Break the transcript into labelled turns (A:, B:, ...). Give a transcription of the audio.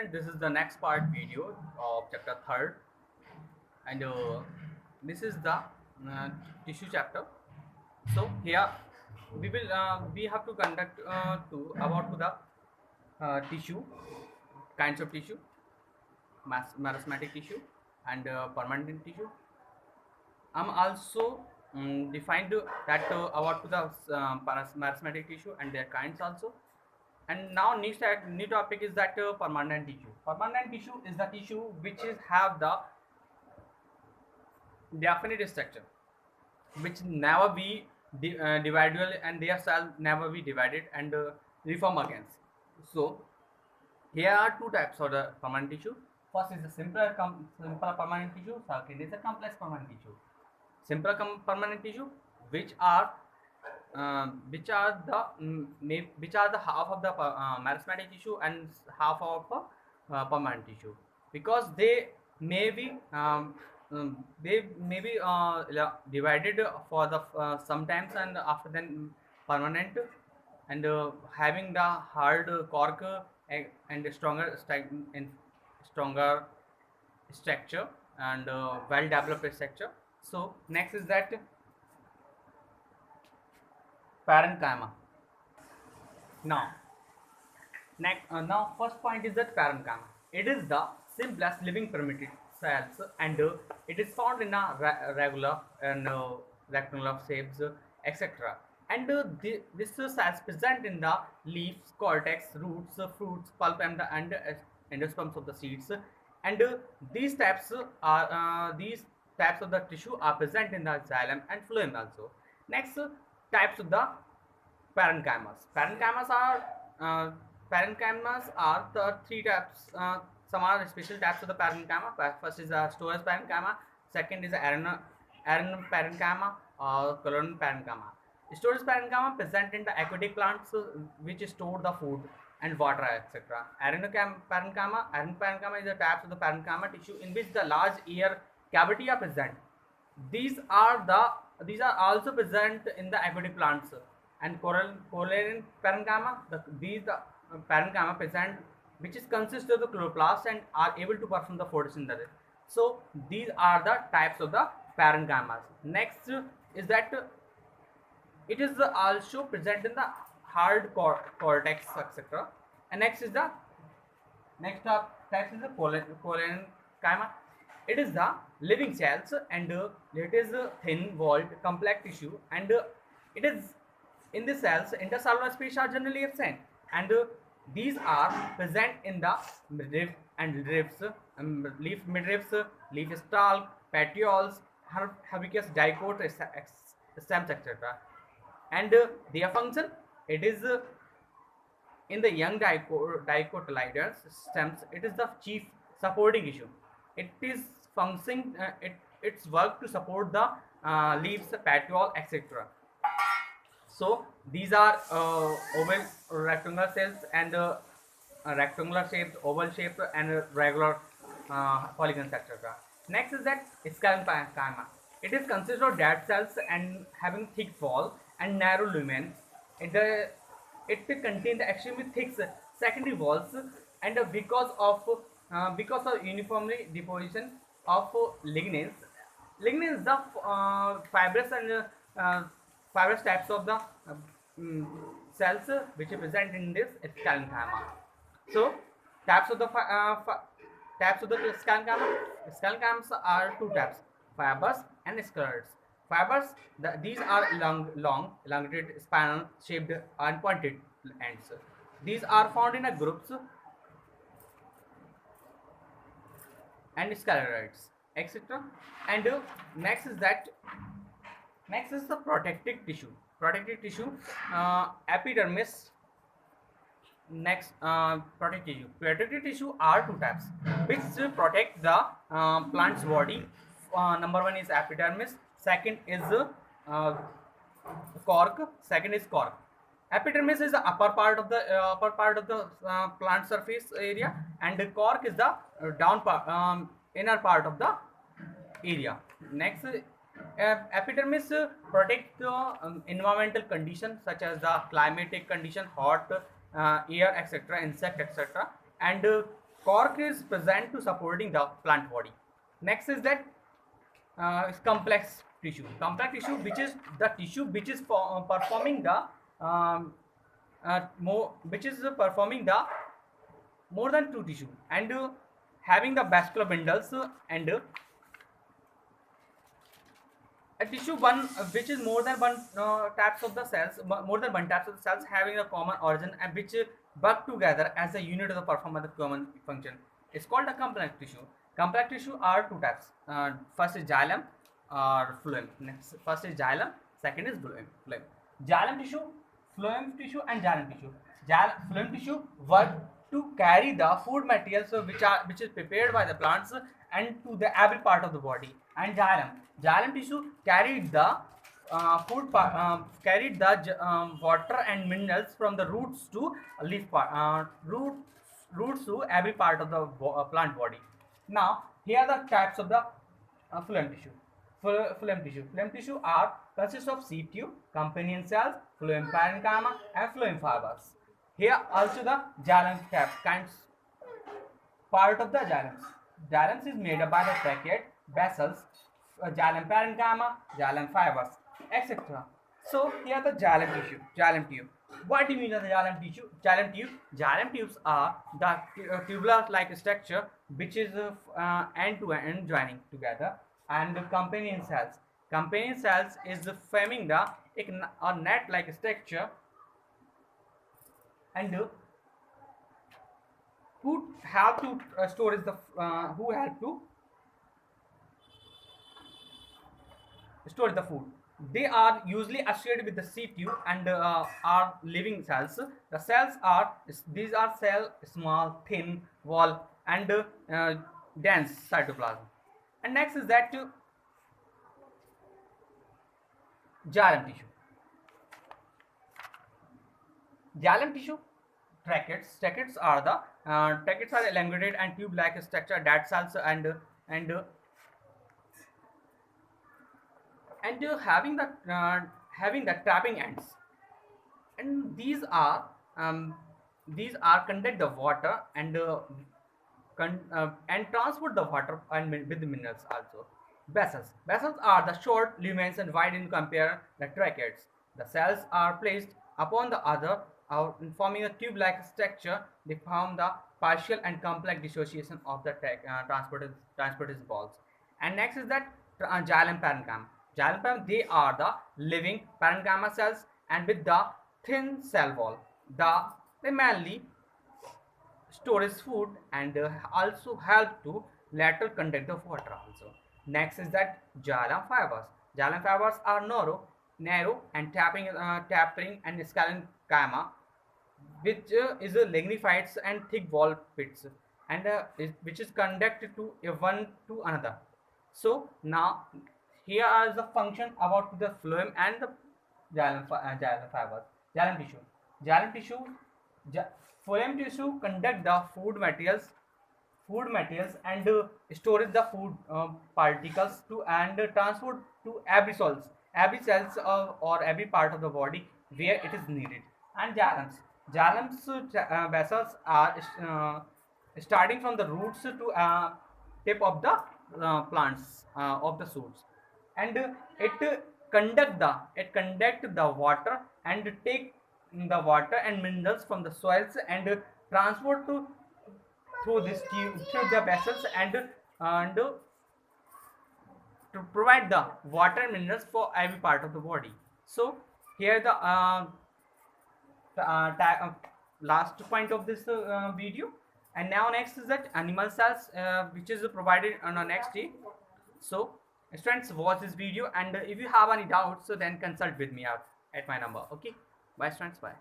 A: This is the next part video of chapter third, and this is the tissue chapter. So here we have to conduct to about to the tissue kinds of tissue, meristematic tissue and permanent tissue. I'm also defined that about to the meristematic tissue and their kinds also. And now new topic is that permanent tissue. Permanent tissue is the tissue which is have the definite structure, which never be divided and their cell never be divided and reform against. So here are two types of the permanent tissue. First is the simple permanent tissue. Second is the complex permanent tissue. Simple permanent tissue, which are which are the half of the meristematic tissue and half of permanent tissue, because they may be divided for the sometimes and after then permanent, and having the hard cork and stronger structure and well developed structure. So next is that parenchyma. Now, now first point is that parenchyma. It is the simplest living primitive cells, and it is found in a regular and rectangular shapes, etc. And this cells present in the leaves, cortex, roots, fruits, pulp, and endosperms of the seeds. And these types of the tissue are present in the xylem and phloem also. Next, types of the parenchymas. Uh, parenchymas are the three types. Some are special types of the parenchyma. First is the storage parenchyma. Second is the arenal parenchyma or colon parenchyma. Storage parenchyma present in the aquatic plants which store the food and water, etc. Arenal parenchyma is the types of the parenchyma tissue in which the large air cavity are present. These are also present in the aquatic plants. And coralline parenchyma, these parenchyma present which is consist of the chloroplast and are able to perform the photosynthesis. So these are the types of the parenchymas. Next is that it is also present in the hard cortex, etc. And next is the next type is the parenchyma. It is the living cells, and it is a thin walled complex tissue, and it is in the cells intercellular space are generally absent, and these are present in the midrib and ribs, leaf midribs, leaf stalk, petioles, herbaceous dicot stems, etc. And their function, it is in the young dicotyledons stems, it is the chief supporting issue. It is functioning, its work to support the leaves, petiole, etc. So these are oval rectangular cells and rectangular shaped, oval shaped, and regular polygons, etc. Next is that scalene parenchyma. It is consist of dead cells and having thick wall and narrow lumen. It contains extremely thick secondary walls, and because of uniformly deposition of lignins. Lignins, the fibrous and fibrous types of the mm, cells which are present in this scalenchyma. So types of the types of the scalenchymas are two types: fibers and scleroids. Fibers, these are elongated, spinal shaped and pointed ends. These are found in a groups and scleroids, etc. And next is the protective tissue. Protective tissue, epidermis. Next, protective tissue. Protective tissue are two types which protect the plant's body. Number one is epidermis. Second is cork. Second is cork. Epidermis is the upper part of the plant surface area, and the cork is the down part, inner part of the area. Next, epidermis protect the environmental conditions such as the climatic condition, hot air, etc., insect, etc., and cork is present to supporting the plant body. Next is that is complex tissue. Complex tissue, which is the tissue which is performing the which is performing the more than two tissue and having the vascular bundles and a tissue one which is more than one taps of the cells, more than one taps of the cells having a common origin and which work together as a unit of the performance of the common function. It's called a complex tissue. Complex tissue are two types. First is xylem or phloem. Next, first is xylem. Second is phloem. Xylem tissue, phloem tissue, and xylem tissue. Phloem tissue work to carry the food materials which is prepared by the plants and to the every part of the body. And xylem tissue carried the water and minerals from the roots to leaf part, roots to every part of the plant body. Now here are the types of the phloem tissue. Phloem tissue are consists of seed tube, companion cells, phloem parenchyma, and phloem fibers. Here also the xylem kinds part of the xylems. Xylems is made up by the trachea, vessels, xylem parenchyma, xylem fibers, etc. So here the xylem tissue, xylem tube. What do you mean by the xylem tissue? Xylem tube. Xylem tubes are the tubular-like structure which is end-to-end joining together, and the companion cells. Companion cells is forming the a net-like structure, and who have to storage the who have to store the food. They are usually associated with the seed tube and are living cells. The cells are these are cell small, thin wall and dense cytoplasm. And next is that xylem tissue. Xylem tissue tracheids. Tracheids are the tracheids are elongated and tube-like structure that cells and having the trapping ends, and these are conduct the water and transport the water and with the minerals also. Vessels are the short, luminous and wide in compare the tracheids. The cells are placed upon the other forming a tube-like structure. They form the partial and complex dissociation of the transporters balls. And next is that xylem parenchyma. Xylem parenchyma, they are the living parenchyma cells and with the thin cell wall. They mainly storage food and also help to lateral conduct the water also. Next is that xylem fibers. Xylem fibers are narrow and tapering and scalenchyma, which is a lignified and thick wall pits and which is conducted to one to another. So now here is the function about the phloem and the xylem fibers. Xylem tissue, phloem tissue conduct the food materials and storage the food particles to and transport to every cells or every part of the body where it is needed. And xylems vessels are starting from the roots to tip of the plants of the shoots, and it conduct the water and take the water and minerals from the soils and transport to through this tube through the vessels and to provide the water and minerals for every part of the body. So here the last point of this video. And now next is that animal cells which is provided on the next day. So students, watch this video, and if you have any doubts, so then consult with me at my number. Okay, bye students, bye.